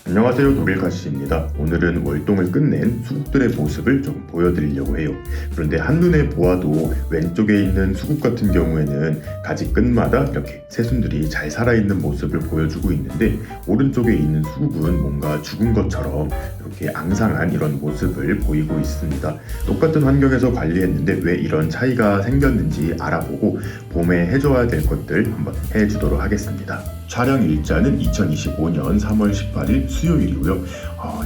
안녕하세요, 노빌가시입니다. 오늘은 월동을 끝낸 수국들의 모습을 좀 보여드리려고 해요. 그런데 한눈에 보아도 왼쪽에 있는 수국 같은 경우에는 가지 끝마다 이렇게 새순들이 잘 살아있는 모습을 보여주고 있는데, 오른쪽에 있는 수국은 뭔가 죽은 것처럼 이렇게 앙상한 이런 모습을 보이고 있습니다. 똑같은 환경에서 관리했는데 왜 이런 차이가 생겼는지 알아보고 봄에 해줘야 될 것들 한번 해주도록 하겠습니다. 촬영 일자는 2025년 3월 18일 수요일이고요.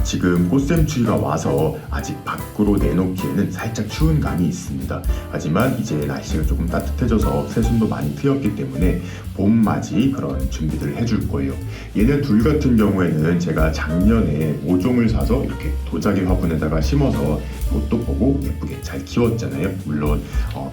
지금 꽃샘추위가 와서 아직 밖으로 내놓기에는 살짝 추운 감이 있습니다. 하지만 이제 날씨가 조금 따뜻해져서 새순도 많이 트였기 때문에 봄맞이 그런 준비들을 해줄 거예요. 얘네 둘 같은 경우에는 제가 작년에 모종을 사서 이렇게 도자기 화분에다가 심어서 꽃도 보고 예쁘게 잘 키웠잖아요. 물론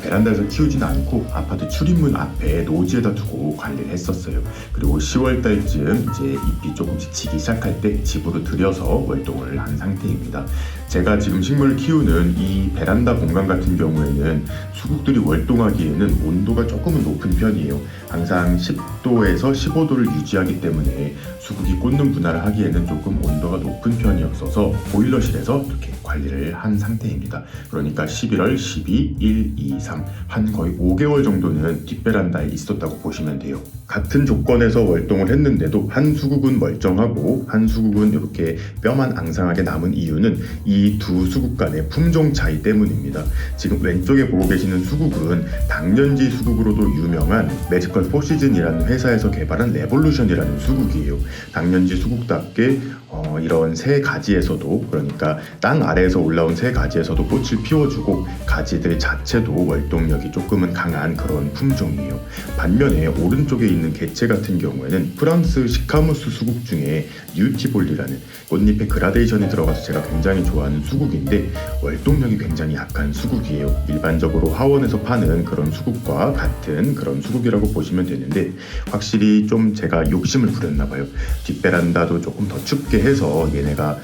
베란다에서 키우진 않고 아파트 출입문 앞에 노지에다 두고 관리를 했었어요. 그리고 10월 달쯤 이제 잎이 조금씩 지기 시작할 때 집으로 들여서 월동을 한 상태입니다. 제가 지금 식물을 키우는 이 베란다 공간 같은 경우에는 수국들이 월동하기에는 온도가 조금은 높은 편이에요. 항상 10도에서 15도를 유지하기 때문에 수국이 꽂는 분할을 하기에는 조금 온도가 높은 편이었어서 보일러실에서 이렇게 관리를 한 상태입니다. 그러니까 11월, 12, 1, 2, 3 한 거의 5개월 정도는 뒷베란다에 있었다고 보시면 돼요. 같은 조건에서 월동을 했는데도 한 수국은 멀쩡하고 한 수국은 이렇게 뼈만 앙상하게 남은 이유는 이 두 수국 간의 품종 차이 때문입니다. 지금 왼쪽에 보고 계시는 수국은 당년지 수국으로도 유명한 매지컬 포시즌이라는 회사에서 개발한 레볼루션이라는 수국이에요. 당년지 수국답게 이런 새 가지에서도, 그러니까 땅 아래에서 올라온 새 가지에서도 꽃을 피워주고 가지들 자체도 월동력이 조금은 강한 그런 품종이에요. 반면에 오른쪽에 있는 개체 같은 경우에는 프랑스 시카무스 수국 중에 뉴티볼리라는 꽃잎의 그라데이션이 들어가서 제가 굉장히 좋아하는 수국인데 월동력이 굉장히 약한 수국이에요. 일반적으로 하원에서 파는 그런 수국과 같은 그런 수국이라고 보시면 되는데, 확실히 좀 제가 욕심을 부렸나 봐요. 뒷베란다도 조금 더 춥게 해서 얘네가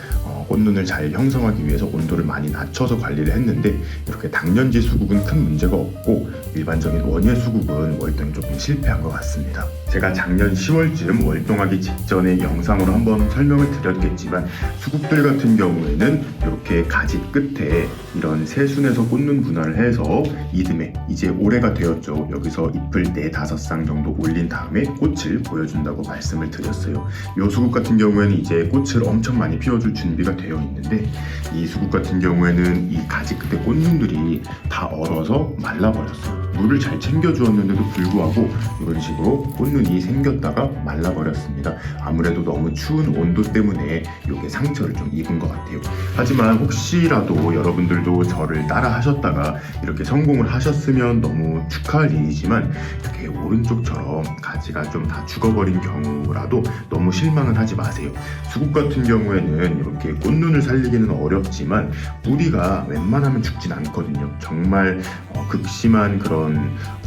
꽃눈을 잘 형성하기 위해서 온도를 많이 낮춰서 관리를 했는데, 이렇게 당년지 수국은 큰 문제가 없고 일반적인 원예 수국은 월동이 조금 실패한 것 같습니다. 제가 작년 10월쯤 월동하기 직전에 영상으로 한번 설명을 드렸겠지만, 수국들 같은 경우에는 이렇게 가지 끝에 이런 새순에서 꽂는 분할을 해서 이듬해 이제 올해가 되었죠. 여기서 잎을 4-5쌍 정도 올린 다음에 꽃을 보여준다고 말씀을 드렸어요. 이 수국 같은 경우에는 이제 꽃을 엄청 많이 피워줄 준비가 되어 있는데, 이 수국 같은 경우에는 이 가지 끝에 꽃눈들이 다 얼어서 말라버렸어요. 물을 잘 챙겨주었는데도 불구하고 이런 식으로 꽃눈이 생겼다가 말라버렸습니다. 아무래도 너무 추운 온도 때문에 이게 상처를 좀 입은 것 같아요. 하지만 혹시라도 여러분들도 저를 따라 하셨다가 이렇게 성공을 하셨으면 너무 축하할 일이지만, 이렇게 오른쪽처럼 가지가 좀 다 죽어버린 경우라도 너무 실망은 하지 마세요. 수국 같은 경우에는 이렇게 꽃눈을 살리기는 어렵지만 뿌리가 웬만하면 죽진 않거든요. 정말 극심한 그런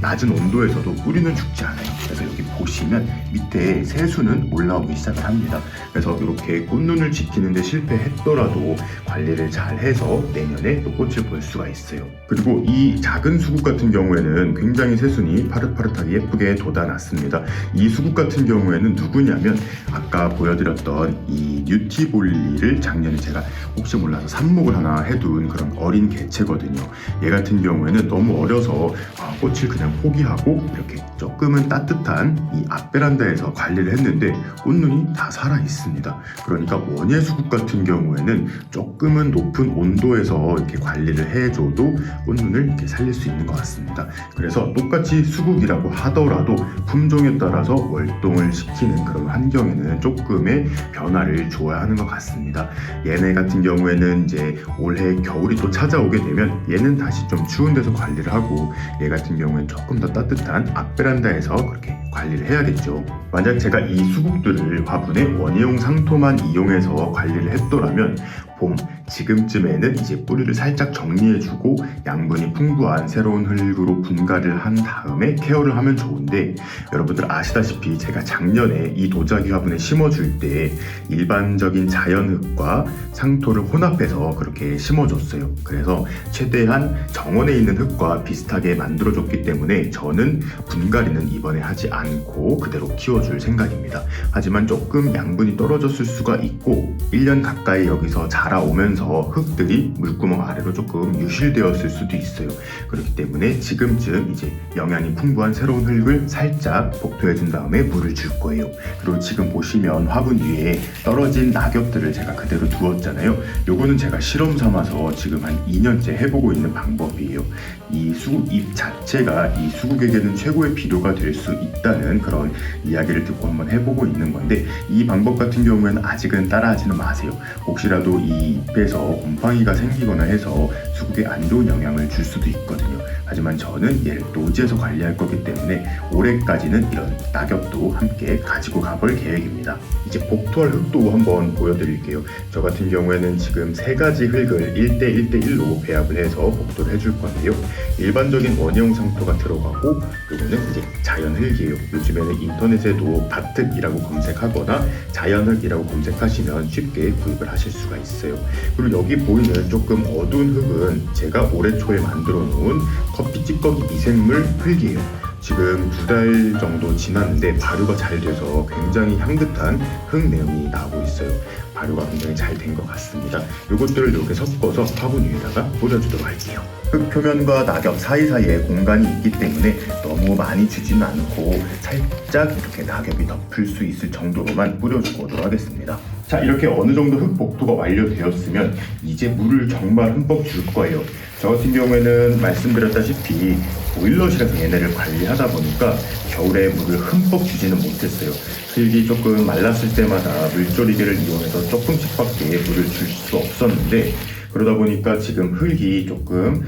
낮은 온도에서도 뿌리는 죽지 않아요. 그래서 여기 보시면 밑에 새순은 올라오기 시작을 합니다. 그래서 이렇게 꽃눈을 지키는데 실패했더라도 관리를 잘 해서 내년에 또 꽃을 볼 수가 있어요. 그리고 이 작은 수국 같은 경우에는 굉장히 새순이 파릇파릇하게 예쁘게 돋아났습니다. 이 수국 같은 경우에는 누구냐면 아까 보여드렸던 이 뉴티볼리를 작년에 제가 혹시 몰라서 삽목을 하나 해둔 그런 어린 개체거든요. 얘 같은 경우에는 너무 어려서 꽃을 그냥 포기하고 이렇게 조금은 따뜻한 이 앞베란다에서 관리를 했는데 꽃눈이 다 살아 있습니다. 그러니까 원예 수국 같은 경우에는 조금은 높은 온도에서 이렇게 관리를 해줘도 꽃눈을 이렇게 살릴 수 있는 것 같습니다. 그래서 똑같이 수국이라고 하더라도 품종에 따라서 월동을 시키는 그런 환경에는 조금의 변화를 줘야 하는 것 같습니다. 얘네 같은 경우에는 이제 올해 겨울이 또 찾아오게 되면 얘는 다시 좀 추운 데서 관리를 하고, 얘 같은 경우는 조금 더 따뜻한 앞베란다에서 그렇게 관리를 해야겠죠. 만약 제가 이 수국들을 화분에 원예용 상토만 이용해서 관리를 했더라면 봄, 지금쯤에는 이제 뿌리를 살짝 정리해주고 양분이 풍부한 새로운 흙으로 분갈이를 한 다음에 케어를 하면 좋은데, 여러분들 아시다시피 제가 작년에 이 도자기 화분에 심어줄 때 일반적인 자연흙과 상토를 혼합해서 그렇게 심어줬어요. 그래서 최대한 정원에 있는 흙과 비슷하게 만들어줬기 때문에 저는 분갈이는 이번에 하지 않고 그대로 키워줄 생각입니다. 하지만 조금 양분이 떨어졌을 수가 있고 1년 가까이 여기서 자라오면서 흙들이 물구멍 아래로 조금 유실되었을 수도 있어요. 그렇기 때문에 지금쯤 이제 영양이 풍부한 새로운 흙을 살짝 복토해준 다음에 물을 줄 거예요. 그리고 지금 보시면 화분 위에 떨어진 낙엽들을 제가 그대로 두었잖아요. 요거는 제가 실험 삼아서 지금 한 2년째 해보고 있는 방법이에요. 이 수국잎 자체가 이 수국에게는 최고의 비료가 될 수 있다는 그런 이야기를 듣고 한번 해보고 있는 건데, 이 방법 같은 경우에는 아직은 따라하지는 마세요. 혹시라도 이 잎에서 곰팡이가 생기거나 해서 수국에 안 좋은 영향을 줄 수도 있거든요. 하지만 저는 얘를 노지에서 관리할 거기 때문에 올해까지는 이런 낙엽도 함께 가지고 가볼 계획입니다. 이제 복토할 흙도 한번 보여드릴게요. 저 같은 경우에는 지금 3가지 흙을 1대1대1로 배합을 해서 복토를 해줄 건데요. 일반적인 원형 상토가 들어가고, 요거는 이제 자연흙이에요. 요즘에는 인터넷에도 밭흙이라고 검색하거나 자연흙이라고 검색하시면 쉽게 구입을 하실 수가 있어요. 그리고 여기 보이는 조금 어두운 흙은 제가 올해 초에 만들어 놓은 커피 찌꺼기 미생물 흙이에요. 지금 2달 정도 지났는데 발효가 잘 돼서 굉장히 향긋한 흙 내용이 나오고 있어요. 발효가 굉장히 잘 된 것 같습니다. 이것들을 이렇게 섞어서 화분 위에다가 뿌려주도록 할게요. 흙 표면과 낙엽 사이사이에 공간이 있기 때문에 너무 많이 주지는 않고 살짝 이렇게 낙엽이 덮을 수 있을 정도로만 뿌려주고 오도록 하겠습니다. 자, 이렇게 어느 정도 흙 복토가 완료되었으면 이제 물을 정말 흠뻑 줄 거예요. 저 같은 경우에는 말씀드렸다시피 보일러실에서 얘네를 관리하다 보니까 겨울에 물을 흠뻑 주지는 못했어요. 흙이 조금 말랐을 때마다 물조리개를 이용해서 조금씩밖에 물을 줄 수 없었는데, 그러다 보니까 지금 흙이 조금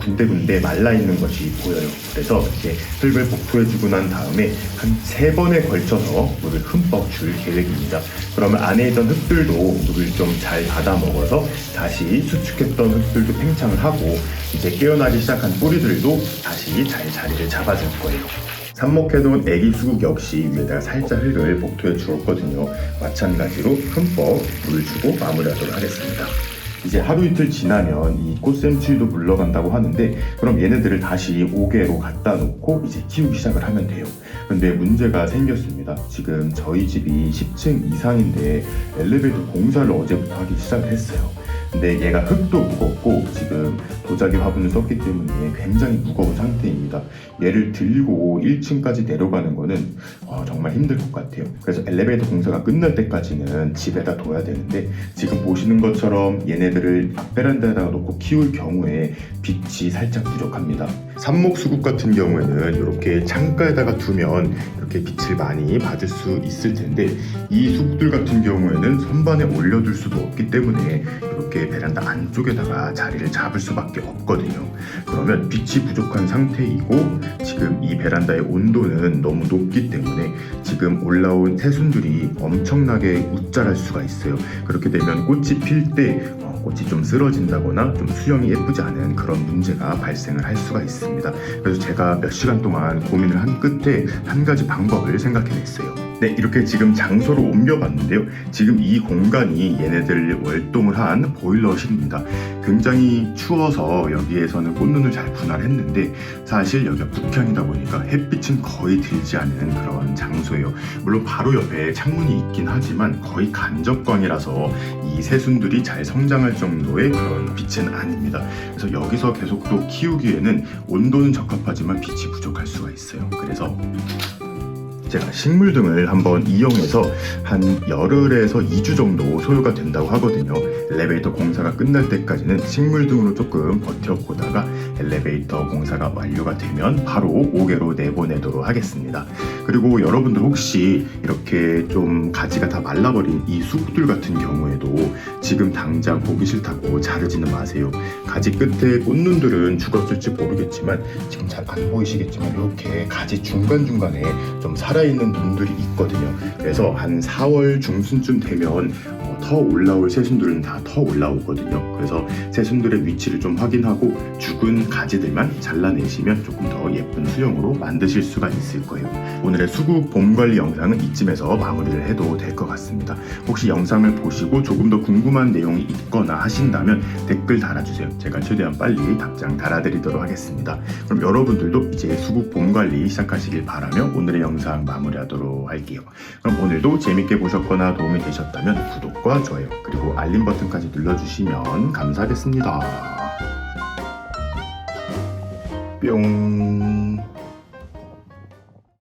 군데군데 말라있는 것이 보여요. 그래서 이렇게 흙을 복토해주고 난 다음에 한 3번에 걸쳐서 물을 흠뻑 줄 계획입니다. 그러면 안에 있던 흙들도 물을 좀 잘 받아 먹어서 다시 수축했던 흙들도 팽창을 하고, 이제 깨어나기 시작한 뿌리들도 다시 잘 자리를 잡아줄 거예요. 삽목해놓은 애기 수국 역시 위에다가 살짝 흙을 복토해 주었거든요. 마찬가지로 흠뻑 물을 주고 마무리하도록 하겠습니다. 이제 하루 이틀 지나면 이 꽃샘추위도 물러간다고 하는데, 그럼 얘네들을 다시 옥외로 갖다 놓고 이제 키우기 시작을 하면 돼요. 근데 문제가 생겼습니다. 지금 저희 집이 10층 이상인데 엘리베이터 공사를 어제부터 하기 시작을 했어요. 근데 얘가 흙도 무겁고 지금 도자기 화분을 썼기 때문에 굉장히 무거운 상태입니다. 얘를 들고 1층까지 내려가는 거는 정말 힘들 것 같아요. 그래서 엘리베이터 공사가 끝날 때까지는 집에다 둬야 되는데, 지금 보시는 것처럼 얘네들을 베란다에다가 놓고 키울 경우에 빛이 살짝 부족합니다. 삽목수국 같은 경우에는 이렇게 창가에다가 두면 이렇게 빛을 많이 받을 수 있을 텐데, 이 수국들 같은 경우에는 선반에 올려둘 수도 없기 때문에 이렇게 베란다 안쪽에다가 자리를 잡을 수밖에 없거든요. 그러면 빛이 부족한 상태이고, 지금 이 베란다의 온도는 너무 높기 때문에 지금 올라온 새순들이 엄청나게 웃자랄 수가 있어요. 그렇게 되면 꽃이 필 때 꽃이 좀 쓰러진다거나 좀 수영이 예쁘지 않은 그런 문제가 발생을 할 수가 있습니다. 그래서 제가 몇 시간 동안 고민을 한 끝에 한 가지 방법을 생각해냈어요. 네, 이렇게 지금 장소로 옮겨봤는데요. 지금 이 공간이 얘네들 월동을 한 보일러실입니다. 굉장히 추워서 여기에서는 꽃눈을 잘 분할했는데, 사실 여기가 북향이다 보니까 햇빛은 거의 들지 않는 그런 장소예요. 물론 바로 옆에 창문이 있긴 하지만 거의 간접광이라서 이 새순들이 잘 성장할 정도의 그런 빛은 아닙니다. 그래서 여기서 계속 또 키우기에는 온도는 적합하지만 빛이 부족할 수가 있어요. 그래서 제가 식물등을 한번 이용해서 한 열흘에서 2주 정도 소요가 된다고 하거든요. 엘리베이터 공사가 끝날 때까지는 식물등으로 조금 버텨보다가 엘리베이터 공사가 완료가 되면 바로 옥외로 내보내도록 하겠습니다. 그리고 여러분들 혹시 이렇게 좀 가지가 다 말라버린 이 수국들 같은 경우에도 지금 당장 보기 싫다고 자르지는 마세요. 가지 끝에 꽃눈들은 죽었을지 모르겠지만 지금 잘 안 보이시겠지만 이렇게 가지 중간중간에 좀 살아 살아있는 놈들이 있거든요. 그래서 한 4월 중순쯤 되면 터 올라올 새순들은 다 터 올라오거든요. 그래서 새순들의 위치를 좀 확인하고 죽은 가지들만 잘라내시면 조금 더 예쁜 수영으로 만드실 수가 있을 거예요. 오늘의 수국 봄관리 영상은 이쯤에서 마무리를 해도 될 것 같습니다. 혹시 영상을 보시고 조금 더 궁금한 내용이 있거나 하신다면 댓글 달아주세요. 제가 최대한 빨리 답장 달아드리도록 하겠습니다. 그럼 여러분들도 이제 수국 봄관리 시작하시길 바라며 오늘의 영상 마무리하도록 할게요. 그럼 오늘도 재밌게 보셨거나 도움이 되셨다면 구독과 좋아요 그리고 알림 버튼까지 눌러주시면 감사하겠습니다. 뿅.